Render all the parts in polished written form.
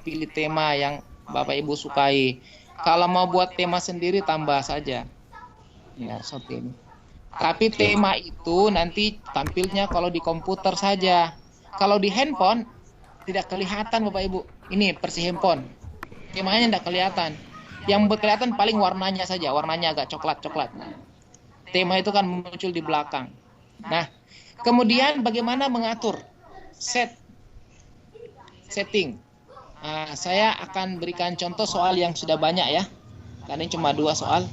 pilih tema yang Bapak Ibu sukai. Kalau mau buat tema sendiri tambah saja. Ya, seperti ini. Tapi tema itu nanti tampilnya kalau di komputer saja. Kalau di handphone tidak kelihatan Bapak Ibu. Ini versi handphone. Temanya tidak kelihatan. Yang kelihatan paling warnanya saja. Warnanya agak coklat-coklat. Nah, tema itu kan muncul di belakang. Nah, kemudian bagaimana mengatur setting. Nah, saya akan berikan contoh soal yang sudah banyak ya. Karena ini cuma 2 soal.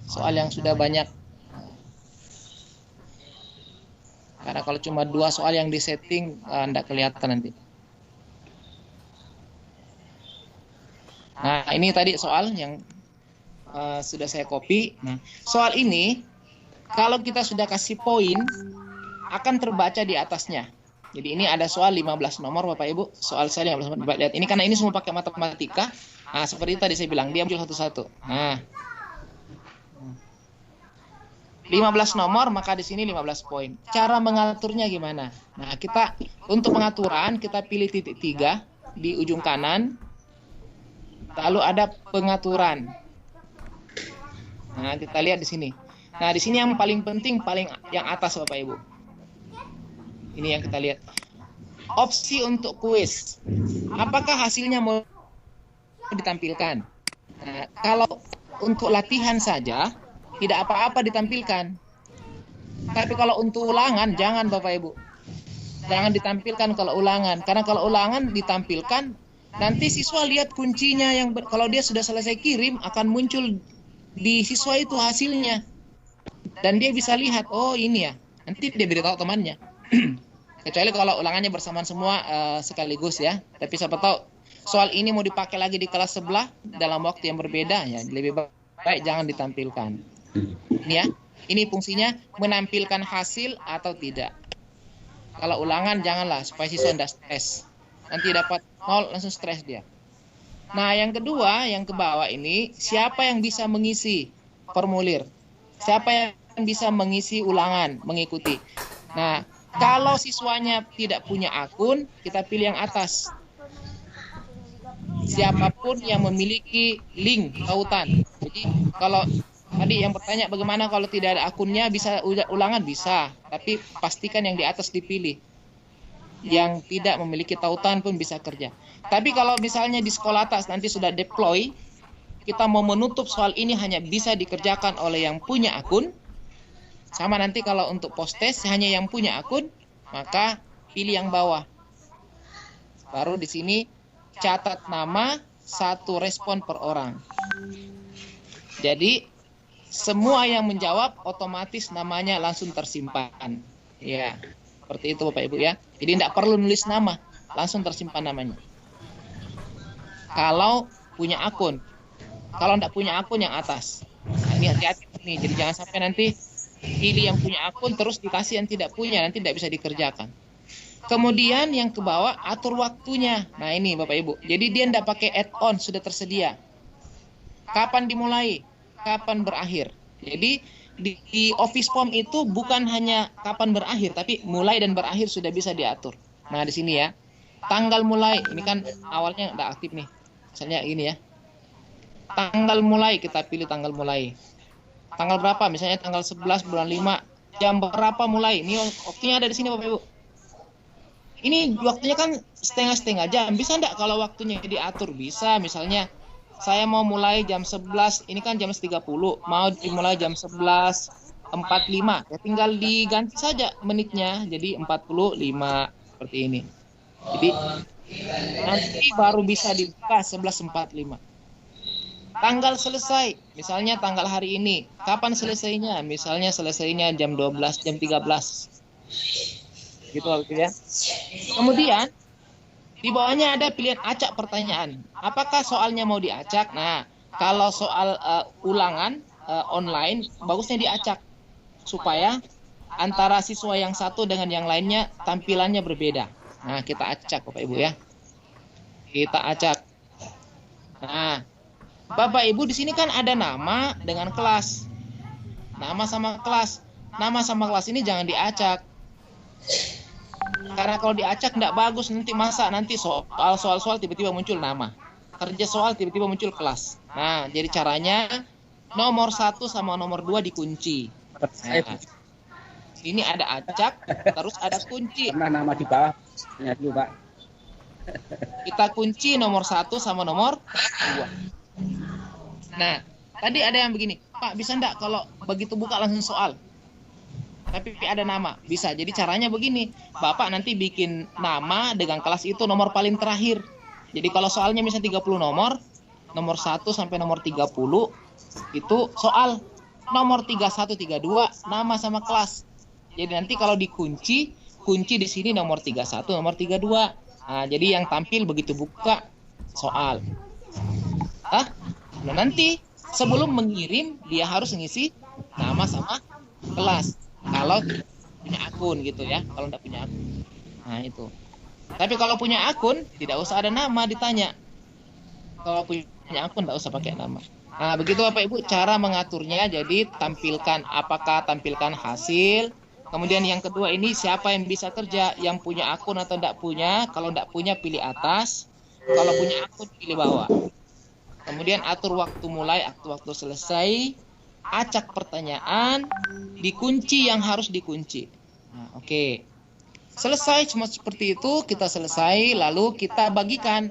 Soal yang sudah banyak. Karena kalau cuma 2 soal yang disetting, tidak kelihatan nanti. Nah, ini tadi soal yang sudah saya copy. Nah, soal ini, kalau kita sudah kasih poin, akan terbaca di atasnya. Jadi ini ada soal 15 nomor Bapak Ibu. Soal saya 15 nomor. Lihat, ini karena ini semua pakai matematika. Nah, seperti tadi saya bilang, dia muncul satu-satu. Nah, 15 nomor, maka di sini 15 poin. Cara mengaturnya gimana? Nah, kita untuk pengaturan, kita pilih titik 3 di ujung kanan. Lalu ada pengaturan. Nah, kita lihat di sini. Nah, di sini yang paling penting, yang atas Bapak Ibu. Ini yang kita lihat. Opsi untuk kuis. Apakah hasilnya mau ditampilkan? Nah, kalau untuk latihan saja, tidak apa-apa ditampilkan. Tapi kalau untuk ulangan, jangan Bapak Ibu. Jangan ditampilkan kalau ulangan. Karena kalau ulangan ditampilkan, nanti siswa lihat kuncinya kalau dia sudah selesai kirim, akan muncul di siswa itu hasilnya. Dan dia bisa lihat, oh ini ya. Nanti dia beritahu temannya. Kecuali kalau ulangannya bersamaan semua sekaligus ya. Tapi siapa tahu soal ini mau dipakai lagi di kelas sebelah dalam waktu yang berbeda ya. Lebih baik jangan ditampilkan. Ini ya. Ini fungsinya menampilkan hasil atau tidak. Kalau ulangan janganlah supaya siswa tidak stres. Nanti dapat 0 langsung stres dia. Nah, yang kedua, yang ke bawah ini, siapa yang bisa mengisi formulir? Siapa yang bisa mengisi ulangan, mengikuti? Nah, kalau siswanya tidak punya akun, kita pilih yang atas. Siapapun yang memiliki link tautan. Jadi, kalau tadi yang bertanya bagaimana kalau tidak ada akunnya bisa ulangan? Bisa. Tapi pastikan yang di atas dipilih. Yang tidak memiliki tautan pun bisa kerja. Tapi kalau misalnya di sekolah atas nanti sudah deploy, kita mau menutup soal ini hanya bisa dikerjakan oleh yang punya akun. Sama nanti kalau untuk post test hanya yang punya akun, maka pilih yang bawah. Baru di sini catat nama 1 respon per orang. Jadi semua yang menjawab otomatis namanya langsung tersimpan. Ya, seperti itu Bapak Ibu ya. Jadi tidak perlu nulis nama, langsung tersimpan namanya. Kalau punya akun. Kalau tidak punya akun yang atas. Nah, ini hati-hati nih. Jadi jangan sampai nanti pilih yang punya akun terus dikasih yang tidak punya, nanti tidak bisa dikerjakan. Kemudian yang ke bawah atur waktunya. Nah ini Bapak Ibu. Jadi dia tidak pakai add-on, sudah tersedia. Kapan dimulai? Kapan berakhir? Jadi di Office Form itu bukan hanya kapan berakhir, tapi mulai dan berakhir sudah bisa diatur. Nah di sini ya. Tanggal mulai, ini kan awalnya tidak aktif nih. Misalnya ini ya. Tanggal mulai, kita pilih tanggal mulai. Tanggal berapa? Misalnya tanggal 11 bulan 5. Jam berapa mulai? Ini waktunya ada di sini Bapak Ibu. Ini waktunya kan setengah-setengah jam. Bisa enggak kalau waktunya diatur? Bisa. Misalnya saya mau mulai jam 11. Ini kan jam 30. Mau dimulai jam 11.45. Ya tinggal diganti saja menitnya. Jadi 45 seperti ini. Jadi nanti baru bisa dibuka 11.45. Tanggal selesai, misalnya tanggal hari ini. Kapan selesainya? Misalnya selesainya jam 12, jam 13. Gitu ya. Kemudian di bawahnya ada pilihan acak pertanyaan. Apakah soalnya mau diacak? Nah, kalau soal ulangan online, bagusnya diacak supaya antara siswa yang satu dengan yang lainnya tampilannya berbeda. Nah, kita acak Bapak Ibu ya. Kita acak. Nah, Bapak Ibu di sini kan ada nama dengan kelas. Nama sama kelas. Nama sama kelas ini jangan diacak. Karena kalau diacak nggak bagus, nanti nanti soal tiba-tiba muncul nama. Kerja soal tiba-tiba muncul kelas. Nah, jadi caranya nomor 1 sama nomor 2 dikunci. Nah, ini ada acak, terus ada kunci. Pernah nama di bawah dulu, Pak. Kita kunci nomor 1 sama nomor 2. Nah, tadi ada yang begini, Pak, bisa enggak kalau begitu buka langsung soal? Tapi ada nama, bisa. Jadi caranya begini, Bapak nanti bikin nama dengan kelas itu nomor paling terakhir. Jadi kalau soalnya misalnya 30 nomor 1 sampai nomor 30 itu soal. Nomor 31, 32 nama sama kelas. Jadi nanti kalau dikunci, kunci di sini nomor 31, nomor 32. Nah, jadi yang tampil begitu buka soal. Nah, nanti sebelum mengirim dia harus ngisi nama sama kelas. Kalau punya akun gitu ya, kalau tidak punya akun. Nah itu. Tapi kalau punya akun tidak usah ada nama ditanya. Kalau punya akun tidak usah pakai nama. Nah begitu Bapak Ibu cara mengaturnya. Jadi tampilkan hasil. Kemudian yang kedua ini siapa yang bisa kerja, yang punya akun atau tidak punya. Kalau tidak punya pilih atas. Kalau punya akun pilih bawah. Kemudian atur waktu mulai, waktu selesai. Acak pertanyaan, dikunci yang harus dikunci. Nah, oke. Selesai cuma seperti itu, kita selesai, lalu kita bagikan.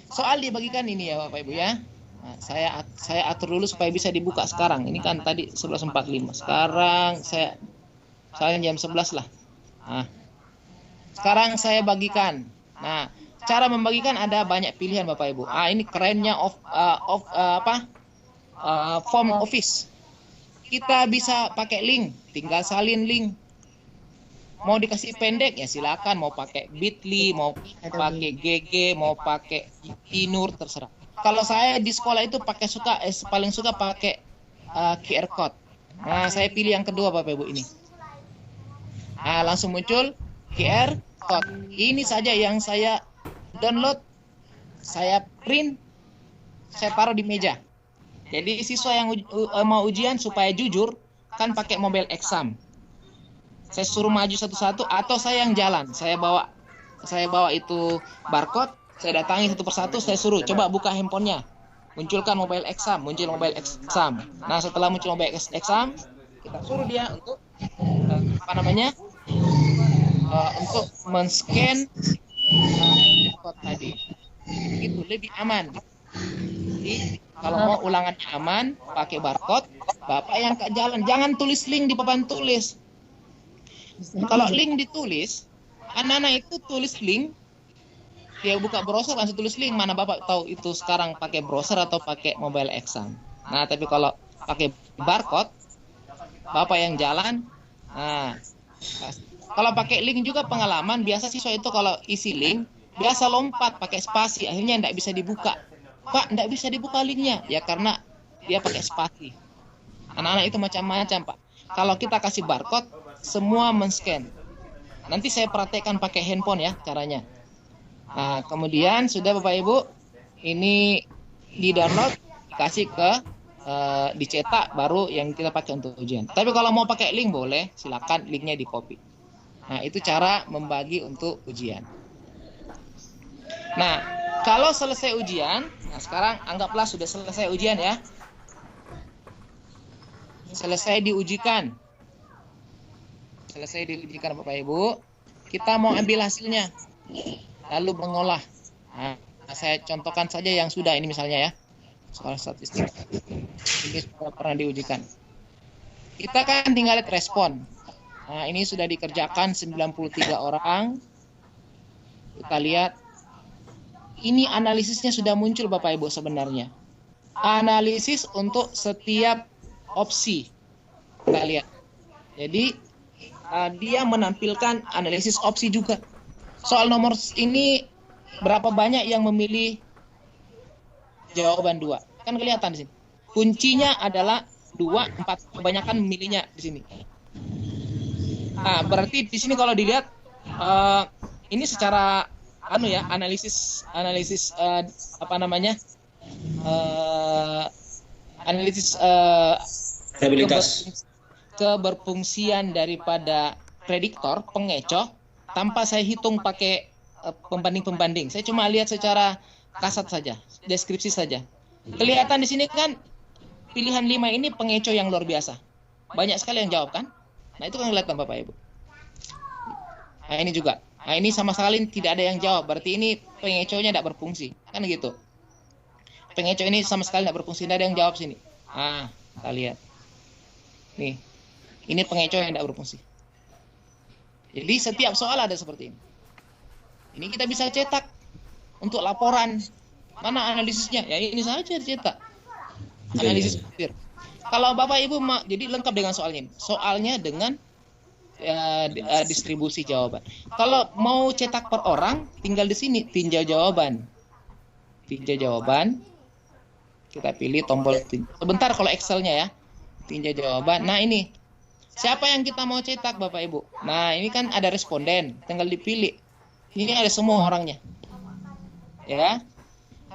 Soal dibagikan ini ya Bapak Ibu ya. Nah, saya atur dulu supaya bisa dibuka sekarang. Ini kan tadi 11.45. Sekarang saya jam 11 lah. Nah, sekarang saya bagikan. Nah, cara membagikan ada banyak pilihan Bapak Ibu. Ini kerennya form office. Kita bisa pakai link, tinggal salin link. Mau dikasih pendek ya silakan, mau pakai Bitly, mau pakai GG, mau pakai Inur, terserah. Kalau saya di sekolah itu paling suka pakai QR code. Nah, saya pilih yang kedua Bapak Ibu ini. Nah, langsung muncul QR code. Ini saja yang saya download, saya print, saya taruh di meja. Jadi siswa yang mau ujian supaya jujur kan pakai mobile exam. Saya suruh maju satu-satu atau saya yang jalan. Saya bawa itu barcode, saya datangi satu persatu, saya suruh coba buka handphonenya. Munculkan mobile exam, muncul mobile exam. Nah, setelah muncul mobile exam, kita suruh dia untuk untuk men-scan code tadi. Itu lebih aman. Jadi kalau mau ulangannya aman, pakai barcode. Bapak yang ke jalan, jangan tulis link di papan tulis. Kalau link ditulis, anak-anak itu tulis link, dia buka browser langsung tulis link. Mana Bapak tahu itu sekarang pakai browser atau pakai mobile exam. Nah, tapi kalau pakai barcode, Bapak yang jalan. Nah, kalau pakai link juga pengalaman, biasa siswa itu kalau isi link, biasa lompat pakai spasi, akhirnya tidak bisa dibuka. Pak, tidak bisa dibuka linknya. Ya karena dia pakai spasi. Anak-anak itu macam-macam, Pak. Kalau kita kasih barcode, semua men-scan. Nanti saya praktekkan pakai handphone ya caranya. Nah, kemudian sudah Bapak Ibu, ini di-download, dikasih ke dicetak, baru yang kita pakai untuk ujian. Tapi kalau mau pakai link boleh, silakan linknya di-copy. Nah, itu cara membagi untuk ujian. Nah, kalau selesai ujian, nah sekarang anggaplah sudah selesai ujian ya. Selesai diujikan. Selesai diujikan Bapak Ibu. Kita mau ambil hasilnya. Lalu mengolah. Nah, saya contohkan saja yang sudah ini misalnya ya. Soal statistik. Ini sudah pernah diujikan. Kita kan tinggal lihat respon. Nah, ini sudah dikerjakan 93 orang. Kita lihat. Ini analisisnya sudah muncul Bapak Ibu sebenarnya. Analisis untuk setiap opsi. Kita lihat. Jadi dia menampilkan analisis opsi juga. Soal nomor ini berapa banyak yang memilih jawaban 2? Kan kelihatan di sini. Kuncinya adalah 2, 4. Kebanyakan memilihnya di sini. Nah, berarti di sini kalau dilihat ini secara analisis analisis keberfungsian daripada prediktor pengecoh tanpa saya hitung pakai pembanding-pembanding. Saya cuma lihat secara kasat saja, deskripsi saja. Kelihatan di sini kan pilihan 5 ini pengecoh yang luar biasa. Banyak sekali yang jawab kan? Nah, itu kan kelihatan Bapak Ibu. Nah, ini juga. Nah, ini sama sekali tidak ada yang jawab. Berarti ini pengecohnya tidak berfungsi. Kan gitu. Pengecoh ini sama sekali tidak berfungsi. Tidak ada yang jawab sini. Ah, kita lihat. Nih. Ini pengecoh yang tidak berfungsi. Jadi setiap soal ada seperti ini. Ini kita bisa cetak untuk laporan. Mana analisisnya? Ya ini saja cetak. Analisis peer. Kalau Bapak Ibu jadi lengkap dengan soalnya. Soalnya dengan distribusi jawaban. Kalau mau cetak per orang, tinggal di sini tinjau jawaban. Tinjau jawaban. Kita pilih tombol sebentar kalau Excel-nya ya. Tinjau jawaban. Nah, ini. Siapa yang kita mau cetak Bapak Ibu? Nah, ini kan ada responden, tinggal dipilih. Ini ada semua orangnya. Ya.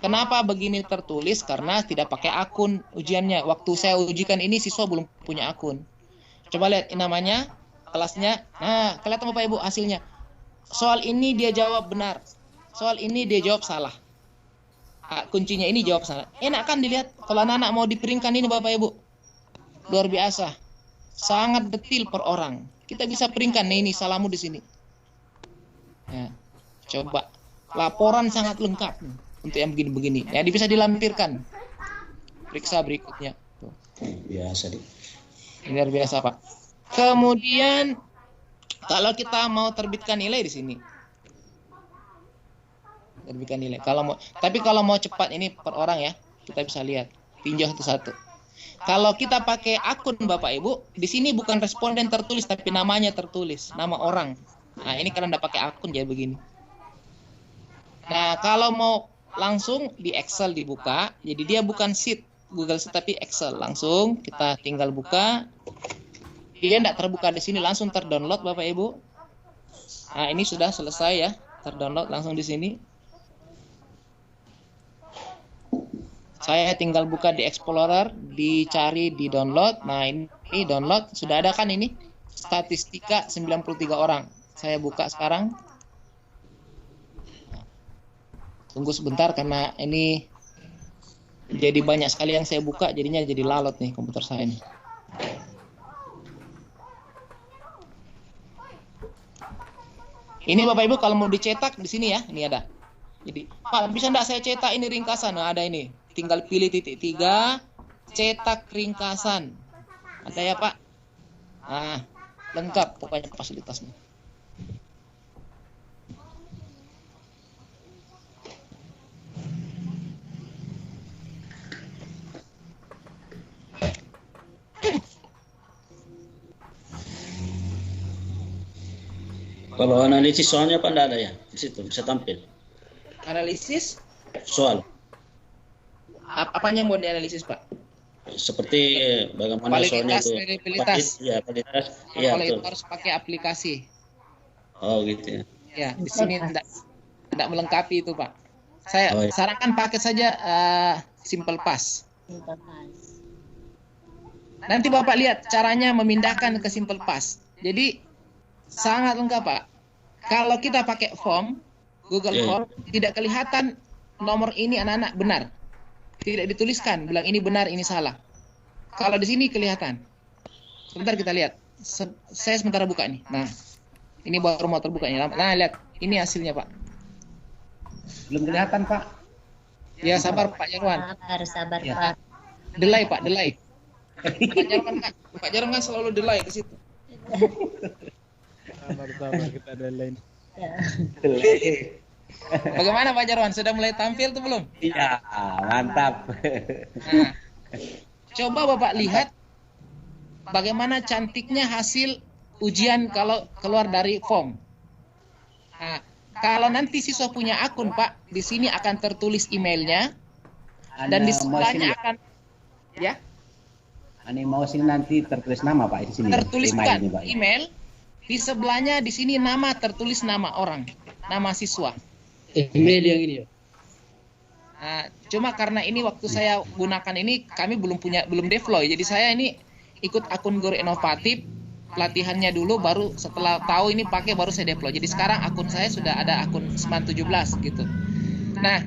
Kenapa begini tertulis? Karena tidak pakai akun ujiannya. Waktu saya ujikan ini siswa belum punya akun. Coba lihat namanya, kelasnya. Nah, kelihatan Bapak Ibu hasilnya. Soal ini dia jawab benar. Soal ini dia jawab salah. Kuncinya ini jawab salah. Enak kan dilihat kalau anak-anak mau dipiringkan ini Bapak Ibu. Luar biasa. Sangat detil per orang. Kita bisa peringkan nih, ini salahmu di sini. Ya, coba. Laporan sangat lengkap untuk yang begini-begini. Ya, bisa dilampirkan. Periksa berikutnya. Tuh. Biasa, Luar biasa, Pak. Kemudian kalau kita mau terbitkan nilai di sini. Terbitkan nilai. Tapi kalau mau cepat ini per orang ya, kita bisa lihat. Tinjau satu-satu. Kalau kita pakai akun Bapak Ibu, di sini bukan responden tertulis tapi namanya tertulis, nama orang. Nah, ini karena tidak pakai akun jadi begini. Nah, kalau mau langsung di Excel dibuka, jadi dia bukan sheet Google Sheet tapi Excel. Langsung kita tinggal buka. Dia tidak terbuka di sini, langsung terdownload Bapak Ibu. Nah, ini sudah selesai ya, terdownload langsung di sini. Saya tinggal buka di Explorer, dicari di download. Nah, ini download. Sudah ada kan ini? Statistika 93 orang. Saya buka sekarang. Tunggu sebentar karena ini jadi banyak sekali yang saya buka. Jadinya jadi lalot nih komputer saya ini. Ini Bapak Ibu kalau mau dicetak di sini ya. Ini ada. Jadi, Pak, bisa enggak saya cetak ini ringkasan? Nah, ada ini. Tinggal pilih titik 3, cetak ringkasan. Ada ya Pak? Nah, lengkap pokoknya fasilitasnya. Kalau analisis soalnya Pak enggak ada ya? Di situ bisa tampil. Analisis? Soal. Apanya yang mau dianalisis Pak? Seperti bagaimana soalnya itu. Kualitas. Ya, kualitas. Ya, kalau itu harus pakai aplikasi. Oh gitu ya. Ya, di sini tidak melengkapi itu Pak. Saya sarankan pakai saja Simple Pass. Nanti Bapak lihat caranya memindahkan ke Simple Pass. Jadi sangat lengkap Pak. Kalau kita pakai form, Google Form, tidak kelihatan nomor ini anak-anak benar. Tidak dituliskan, bilang ini benar, ini salah. Kalau di sini kelihatan. Sebentar kita lihat. Saya sebentar buka nih. Nah, ini baru mau terbuka nih. Nah, lihat. Ini hasilnya, Pak. Belum kelihatan, Pak. Ya, sabar, Pak Jarwan. Sabar, ya. Pak. Delay, Pak, delay. Pak Jarwan kan selalu delay ke situ. Sabar, kita delay. Ya. Delay. Bagaimana Pak Jarwan? Sudah mulai tampil tuh belum? Iya, mantap. Nah, coba Bapak lihat bagaimana cantiknya hasil ujian kalau keluar dari form. Nah, kalau nanti siswa punya akun Pak, di sini akan tertulis emailnya dan di sebelahnya akan ya. Mau sini nanti tertulis nama Pak di sini. Tertuliskan email, di sebelahnya di sini nama tertulis nama orang, nama siswa. Email yang ini ya. Nah, cuma karena ini waktu saya gunakan ini kami belum deploy. Jadi saya ini ikut akun Guru Inovatif pelatihannya dulu, baru setelah tahu ini pakai baru saya deploy. Jadi sekarang akun saya sudah ada akun Seman 17 gitu. Nah,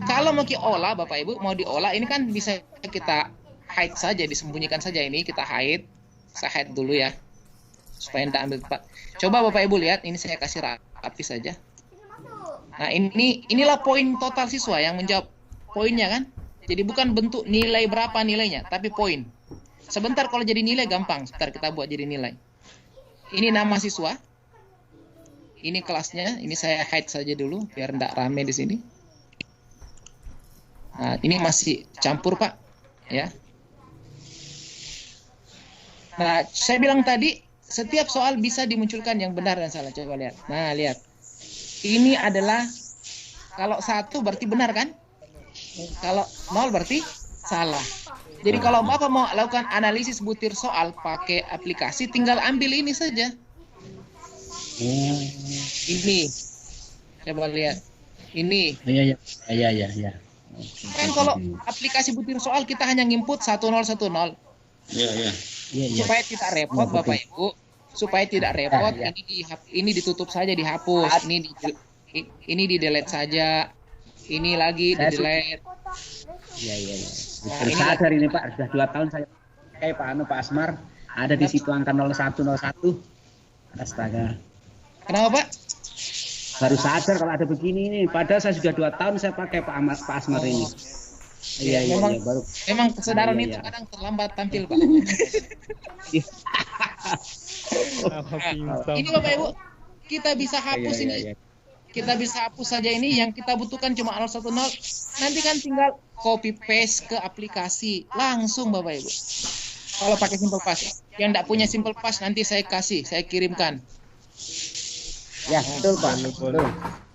kalau mau diolah Bapak Ibu, mau diolah ini kan bisa kita hide saja, disembunyikan saja ini, kita hide. Saya hide dulu ya, supaya tidak ambil tempat. Coba Bapak Ibu lihat, ini saya kasih rapi saja. Nah, inilah poin total siswa yang menjawab poinnya kan. Jadi bukan bentuk nilai berapa nilainya, tapi poin. Sebentar kalau jadi nilai gampang, sebentar kita buat jadi nilai. Ini nama siswa. Ini kelasnya, ini saya hide saja dulu biar tidak rame di sini. Nah, ini masih campur Pak, ya. Nah, saya bilang tadi setiap soal bisa dimunculkan yang benar dan salah. Coba lihat. Nah, lihat. Ini adalah kalau 1 berarti benar kan? Kalau 0 berarti salah. Jadi kalau Bapak mau lakukan analisis butir soal pakai aplikasi, tinggal ambil ini saja. Ini. Coba lihat. Ini. Iya. Kan kalau aplikasi butir soal kita hanya nginput 1010. Iya. Supaya tidak repot Bapak Ibu, supaya tidak repot, ini ditutup saja, dihapus, ini di delete saja, ini lagi di delete. Iya. Baru sadar ini Pak, sudah 2 tahun saya pakai Pak Asmar, ada di situ angka 0101. Astaga. Kenapa Pak? Baru sadar kalau ada begini ini, padahal saya sudah 2 tahun saya pakai Pak Asmar ini. Iya, baru. Memang kesadaran itu kadang terlambat tampil Pak. Ini Bapak Ibu, kita bisa hapus ini. Kita bisa hapus saja ini, yang kita butuhkan cuma 010. Nanti kan tinggal copy paste ke aplikasi langsung Bapak Ibu. Kalau pakai Simple Pass. Yang tidak punya Simple Pass nanti saya kirimkan. Ya, betul Pak. Betul.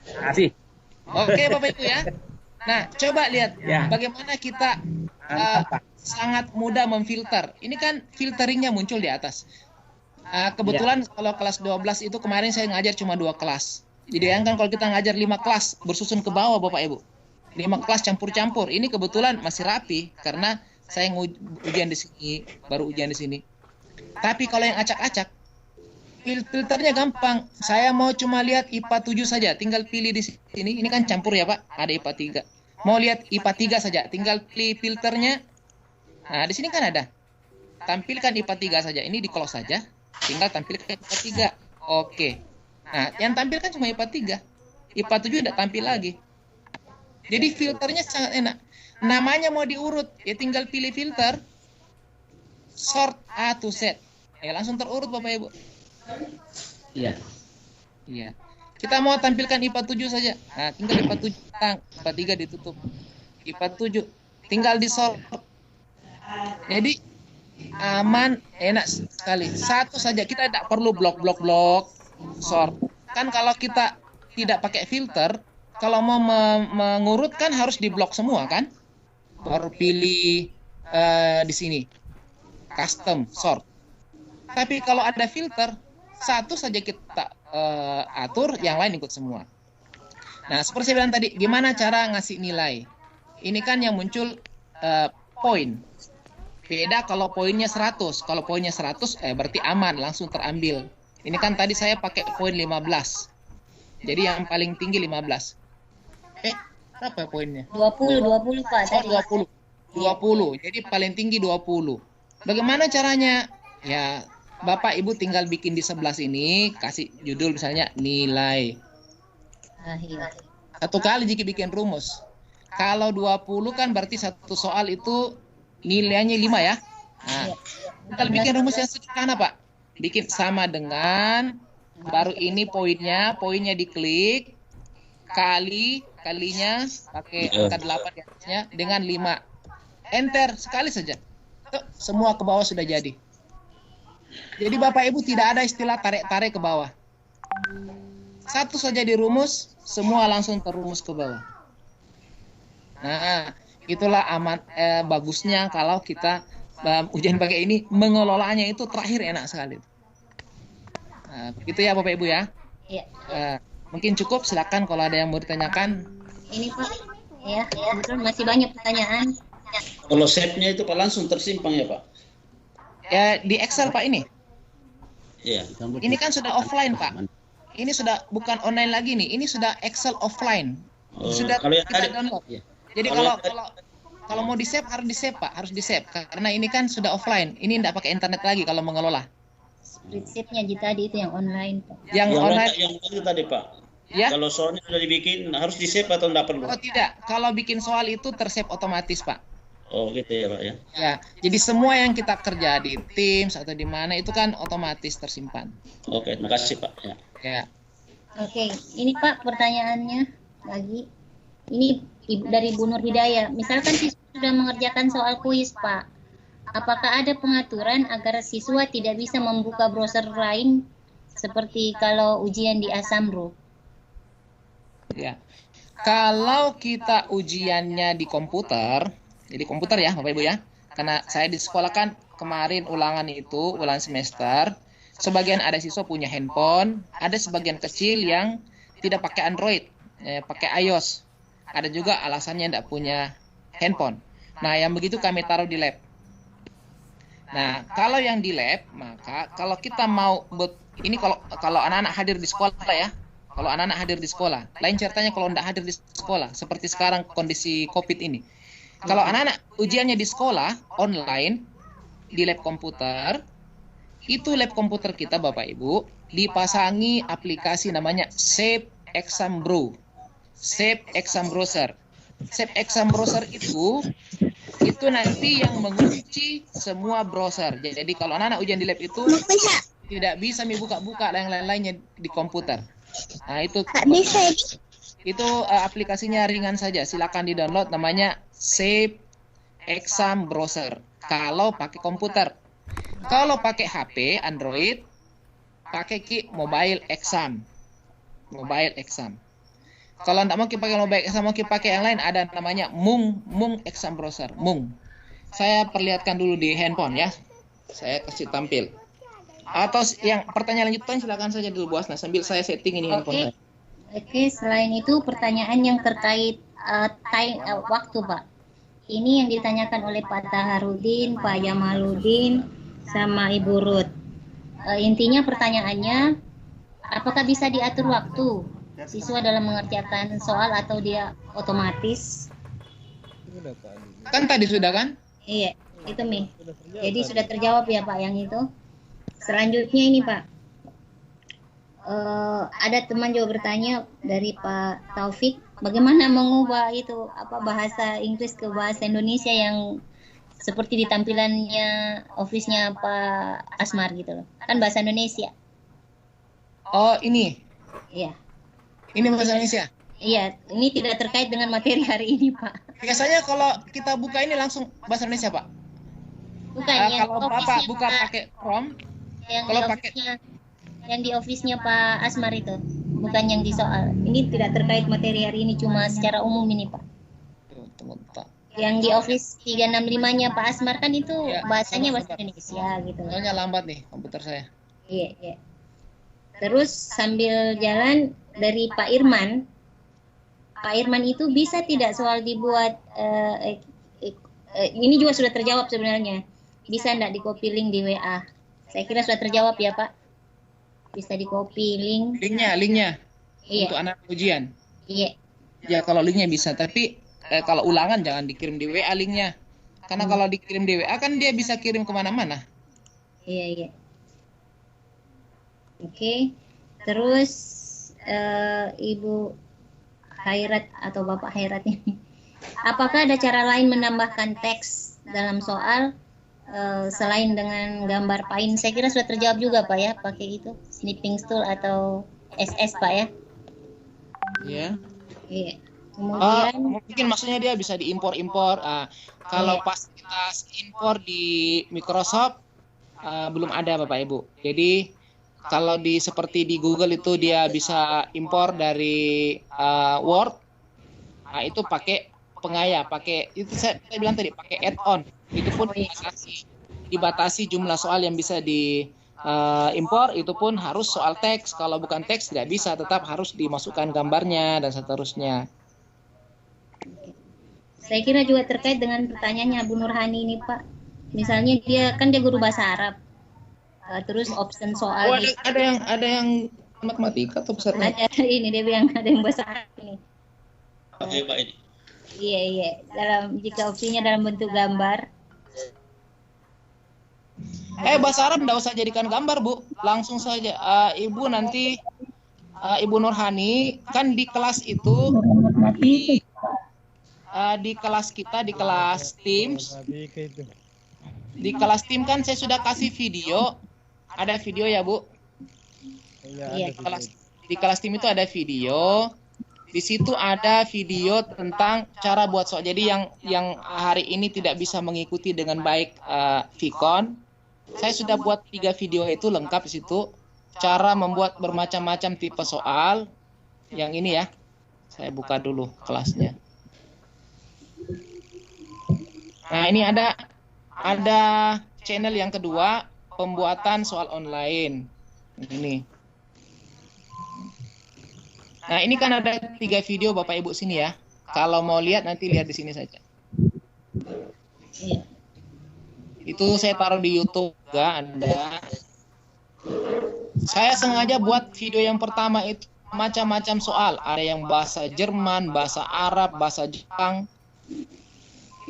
Kasih. Oke Bapak Ibu ya. Nah, coba lihat bagaimana kita sangat mudah memfilter. Ini kan filteringnya muncul di atas. Kebetulan kalau kelas 12 itu kemarin saya ngajar cuma 2 kelas. Jadi kan kalau kita ngajar 5 kelas bersusun ke bawah Bapak Ibu. 5 kelas campur-campur. Ini kebetulan masih rapi karena saya ujian di sini, baru ujian di sini. Tapi kalau yang acak-acak, filternya gampang. Saya mau cuma lihat IPA 7 saja, tinggal pilih di sini. Ini kan campur ya Pak, ada IPA 3. Mau lihat IPA 3 saja, tinggal pilih filternya. Nah, di sini kan ada. Tampilkan IPA 3 saja. Ini di close saja. Tinggal tampilkan IPA 3. Oke. Nah, yang tampilkan cuma IPA 3. IPA 7 tidak tampil lagi. Jadi filternya sangat enak. Namanya mau diurut, ya tinggal pilih filter. Sort A to Z. Ya langsung terurut Bapak Ibu. Iya. Kita mau tampilkan IPA 7 saja. Nah, tinggal IPA 7 tang, IPA 3 ditutup. IPA 7 tinggal di sort. Jadi aman, enak sekali. Satu saja, kita tidak perlu blok sort. Kan kalau kita tidak pakai filter, kalau mau mengurut kan harus diblok semua kan? Baru pilih di sini custom sort. Tapi kalau ada filter, satu saja kita atur, yang lain ikut semua. Nah, seperti saya bilang tadi, gimana cara ngasih nilai? Ini kan yang muncul poin. Beda kalau poinnya 100. Kalau poinnya 100, berarti aman, langsung terambil. Ini kan tadi saya pakai poin 15. Jadi yang paling tinggi 15. Berapa poinnya? 20 Pak. Oh, 20. Jadi paling tinggi 20. Bagaimana caranya? Ya, Bapak Ibu tinggal bikin di sebelah sini, kasih judul misalnya nilai. Satu kali jika bikin rumus. Kalau 20 kan berarti satu soal itu nilainya 5 ya. Nah, tinggal bikin rumus yang sederhana Pak. Bikin sama dengan, baru ini poinnya diklik, kalinya pakai angka 8 di atasnya dengan 5. Enter sekali saja. Tuh, semua ke bawah sudah jadi. Jadi Bapak Ibu tidak ada istilah tarik-tarik ke bawah. Satu saja dirumus, semua langsung terumus ke bawah. Nah, itulah bagusnya kalau kita ujian pakai ini, mengelolanya itu terakhir enak sekali. Nah, begitu ya Bapak Ibu ya. Iya. Mungkin cukup, silakan kalau ada yang mau ditanyakan. Ini Pak, ya betul, masih banyak pertanyaan. Kalau shape-nya itu Pak langsung tersimpan ya Pak? Ya di Excel Pak ini. Iya. Ini kan sudah offline, Pak. Ini sudah bukan online lagi nih. Ini sudah Excel offline. Oh, Sudah kalau yang kita tadi, download. Iya. Jadi Kalau- kalau mau di-save harus di-save, Pak. Harus di-save karena ini kan sudah offline. Ini tidak pakai internet lagi kalau mengelola. Spreadsheet-nya tadi itu yang online, Pak. Yang online yang itu tadi Pak. ya. Kalau soalnya sudah dibikin harus di save atau enggak perlu? Oh tidak, kalau bikin soal itu tersave otomatis, Pak. Oh gitu ya Pak ya. Ya, jadi semua yang kita kerja di Teams atau di mana itu kan otomatis tersimpan. Oke, terima kasih Pak. Ya. Ya. Oke, ini Pak pertanyaannya lagi. Ini dari Bu Nur Hidayah. Misalkan siswa sudah mengerjakan soal kuis, Pak. Apakah ada pengaturan agar siswa tidak bisa membuka browser lain seperti kalau ujian di Asamro? Ya. Kalau kita ujiannya di komputer, jadi komputer ya, Bapak Ibu ya. Karena saya di sekolah kan kemarin ulangan itu, ulangan semester, sebagian ada siswa punya handphone, ada sebagian kecil yang tidak pakai Android, pakai iOS. Ada juga alasannya tidak punya handphone. Nah, yang begitu kami taruh di lab. Nah, kalau yang di lab, maka kalau kita mau ini kalau anak-anak hadir di sekolah ya, kalau anak-anak hadir di sekolah, lain ceritanya kalau tidak hadir di sekolah, seperti sekarang kondisi COVID ini. Kalau anak-anak ujiannya di sekolah online di lab komputer, itu lab komputer kita Bapak Ibu dipasangi aplikasi namanya Shape Exam Bro, Shape Exam Browser. Shape Exam Browser itu nanti yang mengunci semua browser. Jadi kalau anak-anak ujian di lab itu tidak bisa buka-buka yang lain-lainnya di komputer. Nah itu aplikasinya ringan saja. Silakan di-download, namanya Shape Exam Browser. Kalau pakai komputer. Kalau pakai HP Android, pakai Mobile Exam. Mobile Exam. Kalau tidak mau pakai Mobile Exam, mau pakai yang lain, ada namanya Mung Exam Browser. Mung. Saya perlihatkan dulu di handphone ya. Saya kasih tampil. Atau yang pertanyaan lanjutan silakan saja dulu Bu Asna sambil saya setting ini handphone saya. Oke, selain itu pertanyaan yang terkait waktu, Pak. Ini yang ditanyakan oleh Pak Taharudin, Pak Jamaluddin, sama Ibu Ruth. Intinya pertanyaannya, apakah bisa diatur waktu siswa dalam mengerjakan soal atau dia otomatis? Kan tadi sudah kan? Iya, itu Mi. Jadi sudah terjawab ya Pak yang itu. Selanjutnya ini Pak, ada teman juga bertanya dari Pak Taufik, bagaimana mengubah itu bahasa Inggris ke bahasa Indonesia yang seperti di tampilannya office-nya Pak Asmar gitu loh. Kan bahasa Indonesia. Oh, ini. Iya. Ini bahasa Indonesia. Iya, ini tidak terkait dengan materi hari ini, Pak. Biasanya kalau kita buka ini langsung bahasa Indonesia, Pak. Bukan kalau Bapak buka pakai Chrome, yang kalau di pakai yang di office-nya Pak Asmar itu, bukan yang di soal. Ini tidak terkait materi hari ini, cuma secara umum ini, Pak. Tunggu, Pak. Yang di office 365-nya Pak Asmar kan itu Ya, bahasanya sabar. bahasa Indonesia gitu. Soalnya lambat nih komputer saya. Iya, iya. Terus sambil jalan dari Pak Irman. Pak Irman itu bisa tidak soal dibuat ini juga sudah terjawab sebenarnya. Bisa enggak di copy link di WA? Saya kira sudah terjawab ya, Pak. Bisa di copy link. Linknya Iya. untuk anak ujian. Iya. Ya kalau linknya bisa, tapi kalau ulangan jangan dikirim di WA linknya. Karena kalau dikirim di WA kan dia bisa kirim kemana-mana. Iya, iya. Oke. Terus Ibu Khairat atau Bapak Khairat ini, apakah ada cara lain menambahkan teks dalam soal selain dengan gambar paint? Saya kira sudah terjawab juga Pak ya, pakai itu snipping tool atau SS Pak ya. Ya. Iya. Kemudian Mungkin maksudnya dia bisa diimpor-impor. Kalau Iya. pas kita impor di Microsoft belum ada Bapak Ibu. Jadi kalau seperti di Google itu dia bisa impor dari Word. Nah, itu pakai pengaya, pakai itu saya bilang tadi pakai add-on. Itu pun dibatasi jumlah soal yang bisa impor, itu pun harus soal teks. Kalau bukan teks tidak bisa, tetap harus dimasukkan gambarnya dan seterusnya. saya kira juga terkait dengan pertanyaannya Bu Nurhani ini Pak. Misalnya dia guru bahasa Arab. terus option Oh, soal ada yang matematika atau besar? ada ini dia bilang ada yang bahasa Arab ini. Oke Pak ini. Iya. Jika opsinya dalam bentuk gambar. Bahasa Arab enggak usah jadikan gambar, Bu. Langsung saja. Ibu nanti Ibu Nurhani kan di kelas itu di kelas kita di kelas Teams. Di kelas tim kan saya sudah kasih video. Ada video ya, Bu? Iya. Di kelas tim itu ada video. Di situ ada video tentang cara buat soal. Jadi yang hari ini tidak bisa mengikuti dengan baik Vicon, saya sudah buat 3 video itu lengkap di situ. Cara membuat bermacam-macam tipe soal. Yang ini ya. Saya buka dulu kelasnya. Nah, ini ada channel yang kedua, pembuatan soal online. Ini. Nah, ini kan ada 3 video Bapak Ibu sini ya. Kalau mau lihat nanti lihat di sini saja. Iya. Itu saya taruh di YouTube juga ada. Saya sengaja buat video yang pertama itu macam-macam soal. Ada yang bahasa Jerman, bahasa Arab, bahasa Jepang.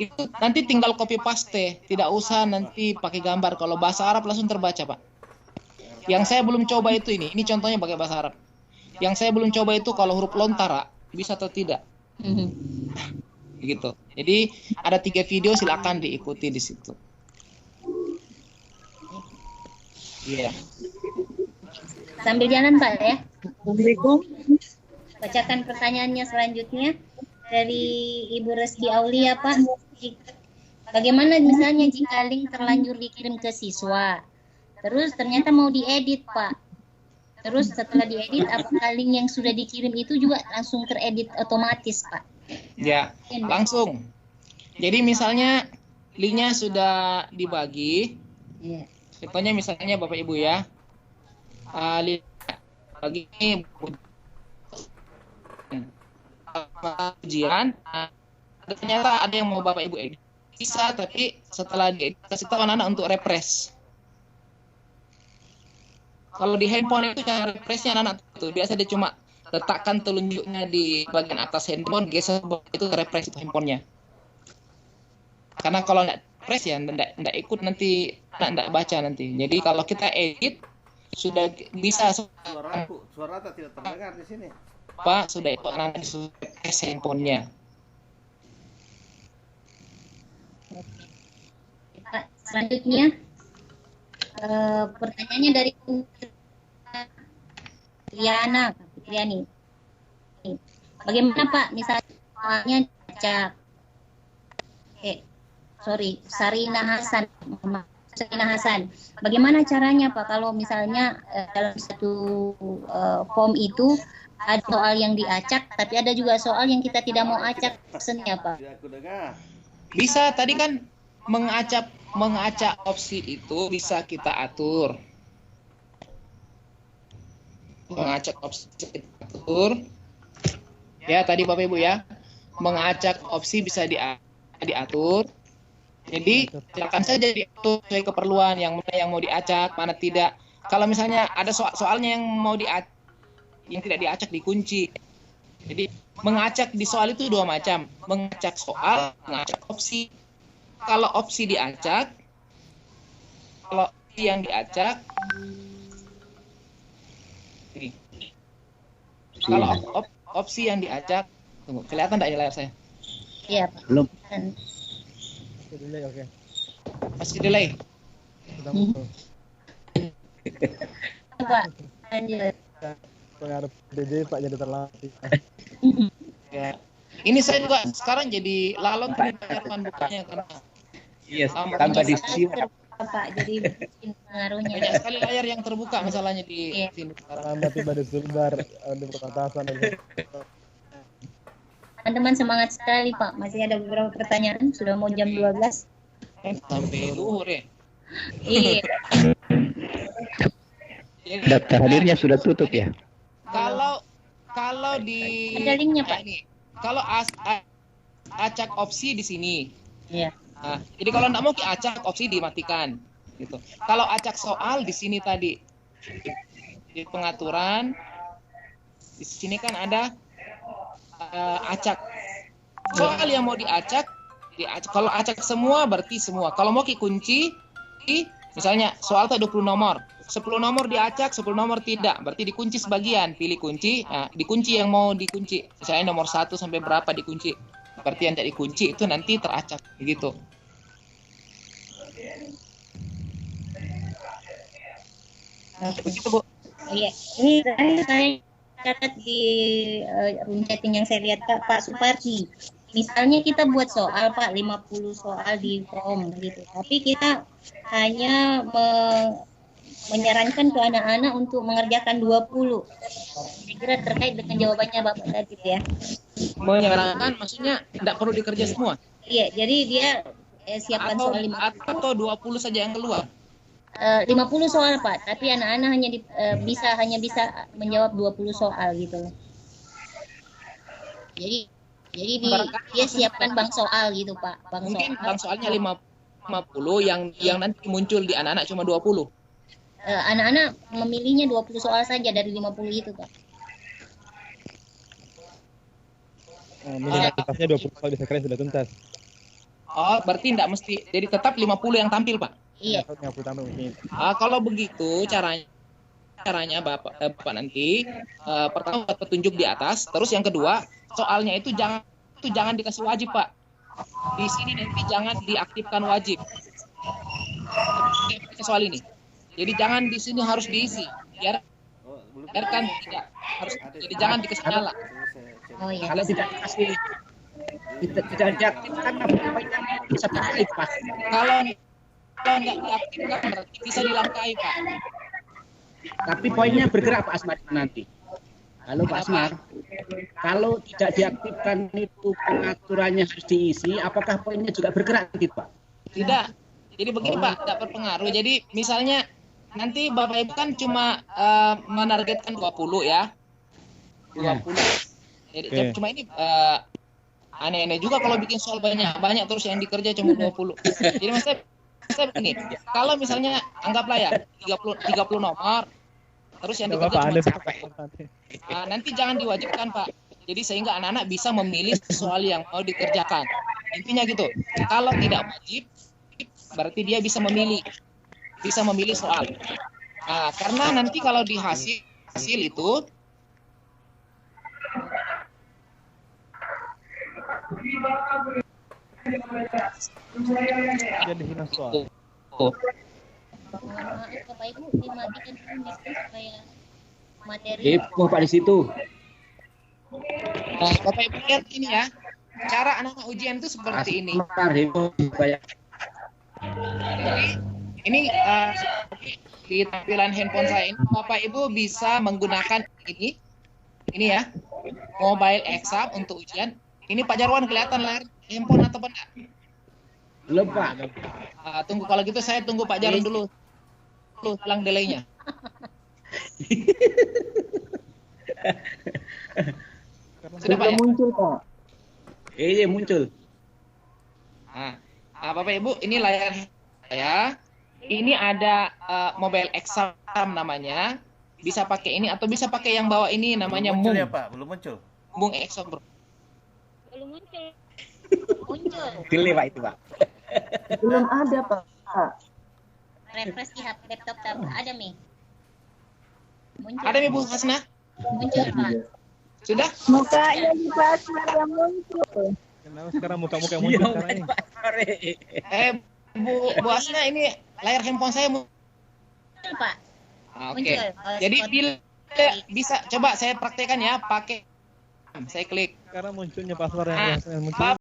Itu nanti tinggal copy paste, tidak usah nanti pakai gambar. Kalau bahasa Arab langsung terbaca, Pak. Yang saya belum coba itu ini contohnya pakai bahasa Arab. Yang saya belum coba itu kalau huruf lontara bisa atau tidak. Gitu. Jadi ada 3 video, silakan diikuti di situ. Iya. Sambil jalan Pak ya. Assalamualaikum. Bacakan pertanyaannya selanjutnya dari Ibu Reski Aulia Pak. Bagaimana misalnya jika link terlanjur dikirim ke siswa, terus ternyata mau diedit Pak. Terus setelah diedit, apakah link yang sudah dikirim itu juga langsung teredit otomatis Pak? Ya, langsung. Jadi misalnya linknya sudah dibagi. Iya. Contohnya misalnya Bapak Ibu ya. Bagi ujian, ternyata ada yang mau Bapak Ibu edit. Bisa, tapi setelah diedit kasih tahu anak-anak untuk refresh. Kalau di handphone itu cara refreshnya anak-anak itu biasa dia cuma letakkan telunjuknya di bagian atas handphone, geser itu refresh itu handphonenya. Karena kalau nggak refresh ya nggak ikut nanti, nggak baca nanti. Jadi kalau kita edit sudah bisa. Suara tidak terdengar di sini. Pak, sudah itu nanti refresh handphonenya. Pak, selanjutnya pertanyaannya dari Triani. Bagaimana Pak misalnya Sarina Hasan. Bagaimana caranya Pak kalau misalnya dalam satu form itu ada soal yang diacak, tapi ada juga soal yang kita tidak mau acak pesennya Pak? Bisa, tadi kan mengacak opsi itu bisa kita atur. Mengacak opsi kita atur. Ya, tadi Bapak Ibu ya. Mengacak opsi bisa diatur. Jadi silakan saja diatur sesuai keperluan, yang mana yang mau diacak, mana tidak. Kalau misalnya ada soalnya yang mau yang tidak diacak dikunci. Jadi mengacak di soal itu 2 macam. Mengacak soal, mengacak opsi. Kalau opsi diacak, kalau yang diacak, kalau opsi yang diacak, tunggu, kelihatan tidak di layar saya? Iya Pak. Belum. Delay, oke. Masih delay. Pak, lanjut. Pengaruh DD Pak jadi terlatih. Ya. Ini saya juga sekarang jadi lalon di Jerman bukanya karena Iya, tanpa disimak. Pak, jadi pengaruhnya. banyak sekali layar yang terbuka masalahnya di sini sekarang. Anda tiba di Sumbar di perbatasan. Teman-teman semangat sekali Pak. Masih ada beberapa pertanyaan. Sudah mau jam 12. Sampai luhur ya. Iya. Jadi, Daftar hadirnya sudah tutup ya? Kalau di Ada linknya Pak. ini, kalau acak opsi di sini. Iya. Nah, jadi kalau nggak mau acak opsi dimatikan. Gitu. Kalau acak soal di sini tadi di pengaturan di sini kan ada acak soal yang mau diacak. Kalau acak semua berarti semua. Kalau mau kunci, misalnya soal itu 20 nomor. 10 nomor diacak, 10 nomor tidak. Berarti dikunci sebagian. Pilih kunci, dikunci yang mau dikunci. Misalnya nomor 1 sampai berapa dikunci. Berarti yang tidak dikunci itu nanti teracak. Begitu. Begitu, Bu. Iya, ini saya catat di room chatting yang saya lihat Pak Supardi. Misalnya kita buat soal Pak 50 soal di form gitu. Tapi kita hanya menyarankan ke anak-anak untuk mengerjakan 20. Kira-kira terkait dengan jawabannya Bapak tadi ya. Menyarankan maksudnya tidak perlu dikerja semua. Iya, jadi dia siapkan soal 50. Atau 20 saja yang keluar. 50 soal Pak, tapi anak-anak hanya bisa menjawab 20 soal gitu loh. Jadi dia siapkan bank soal gitu Pak. Mungkin bank soalnya 50 yang nanti muncul di anak-anak cuma 20. Anak-anak memilihnya 20 soal saja dari 50 itu Pak. Aktivitasnya 20 soal bisa keren sudah tuntas. Oh, berarti tidak mesti. Jadi tetap 50 yang tampil Pak. Iya. Kalau begitu caranya Bapak nanti pertama buat petunjuk di atas, terus yang kedua soalnya itu jangan dikasih wajib Pak. Di sini nanti jangan diaktifkan wajib. Soal ini. Jadi jangan di sini harus diisi. Biarkan tidak harus. Jadi jangan dikasih nyala. Oh iya. Kalau tidak dikasih tidak diaktifkan bisa terkait Pak. Kalau nggak diaktifkan berarti bisa dilangkai Pak. Tapi poinnya bergerak Pak Asmar nanti. Halo Pak Asmar, kalau tidak diaktifkan itu pengaturannya harus diisi, apakah poinnya juga bergerak gitu Pak? Tidak. Jadi begini Pak, tidak berpengaruh. Jadi misalnya nanti Bapak Ibu kan cuma menargetkan 20 ya. 20. Jadi cuma ini aneh-aneh juga kalau bikin soal banyak terus yang dikerja cuma 20. Jadi maksudnya begini, kalau misalnya anggaplah ya 30 nomor terus yang dikerja cuma nanti jangan diwajibkan Pak. Jadi sehingga anak-anak bisa memilih soal yang mau dikerjakan. Intinya gitu. Kalau tidak wajib berarti dia bisa memilih soal. Karena nanti kalau di hasil itu Jadi hilang soal. Bapak Ibu dimatikan dulu supaya materi. Pak di situ. Bapak Ibu lihat ini ya. Cara anak-anak ujian itu seperti ini. Ini di tampilan handphone saya ini Bapak Ibu bisa menggunakan ini ya. Mobile exam untuk ujian. Ini Pak Jarwan kelihatan layar handphone atau enggak? Belum Pak. Tunggu kalau gitu saya tunggu Pak Jarwan dulu. Hilang delay-nya. Sudah Pak ya? Muncul Pak. Iya muncul. Bapak Ibu ini layar saya. Ini ada mobile exam namanya. Bisa pakai ini atau bisa pakai yang bawah ini namanya Belum muncul Mung. ya Pak, belum muncul. Mung exam bro. Belum muncul. Muncul. Delay Pak itu Pak. Belum ada Pak. Refresh di laptop ada Mi. Muncul. Ada Bu Hasna? Muncul Pak. Sudah? Mukanya di Asmar yang muncul. Kenapa sekarang muka-muka yang muncul sekarang ini? Bu Hasna ini layar handphone saya Muncul Pak. Oke. Muncul. Jadi bila bisa coba saya praktekkan ya pakai saya klik. Sekarang munculnya password yang muncul.